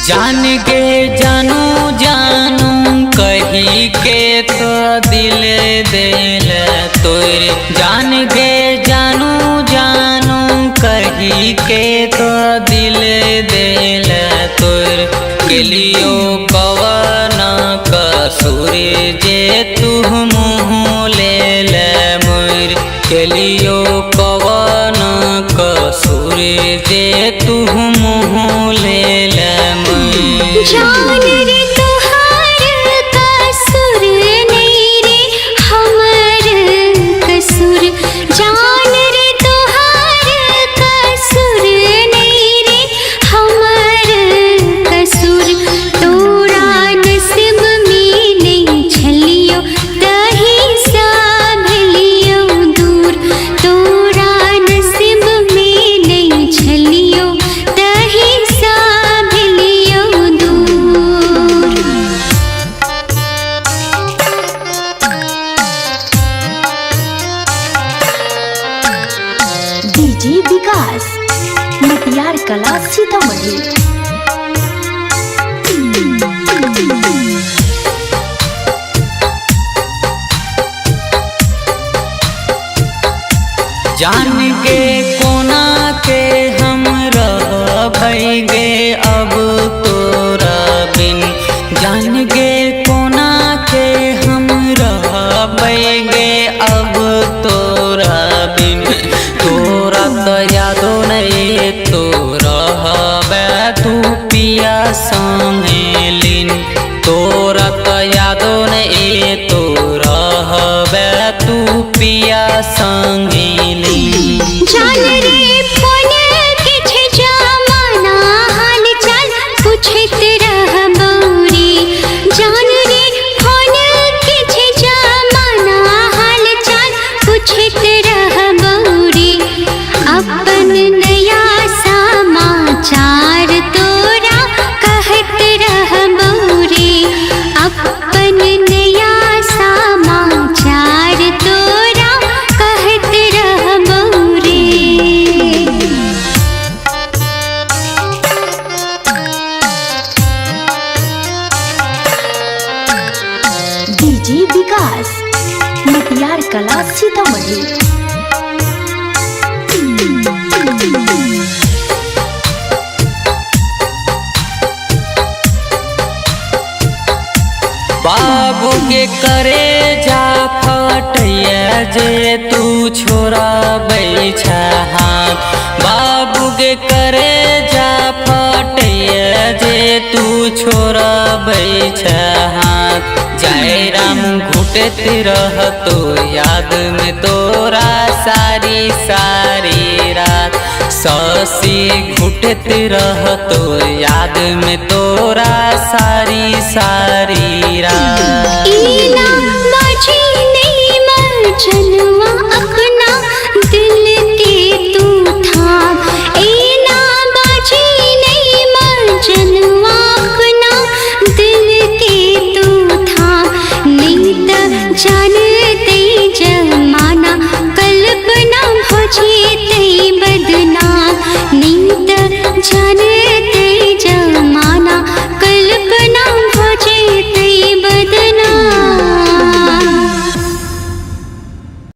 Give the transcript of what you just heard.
जान के जानू जानू कही के तो दिल दिल तोर। जान के जानू जानू कही के तो दिल दिल तोर। गेलियो कवन कसूर जे तू मुँह ले मोर। गेलियो कवन कसूर जे तू मुँह ले मोर। जान रे तुहार कसूर नहीं रे हमर कसूर। जान रे तुहार कसूर नहीं रे हमर कसूर। तोरा नसीब में नहीं छलियो तही सा भलियो दूर। तोरा नसीब में नहीं छलियो तही सा भलियो दूर। डीजे विकास मटियार कला सीतामढ़ी। जान के कोना के हम रह भइगे अब तोरा बिन। जान के कोना के हम रह भइगे अब तोरा बिन। तोरा तो यादो नहीं तो रहबे तू पिया संगे लीन। तोरा तो यादो नहीं तो रहबे तू पिया संगे लीन। जान रे फोन किछ जमाना हाल चाल पूछत रहबौरी। जान रे फोन किछ जमाना हाल चाल पूछत रहबौरी। अपन नया समाचार तोरा कहत रहबौरी। अपन नया समाचार तोरा कहत रहबौरी। डीजे विकास मटियार कला सीतामढ़ी। बाबू के करे जा फटैया जे तू छोरा बैठा हाथ। बाबू के करे जा फटैया जे तू छोरा बैठा हाथ। जय राम घुटत रह तो याद में तोरा सारी सारी रात। ससी घुटत रह तो याद में तोरा सारी सारी रात। इना माझी नहीं मजनुआ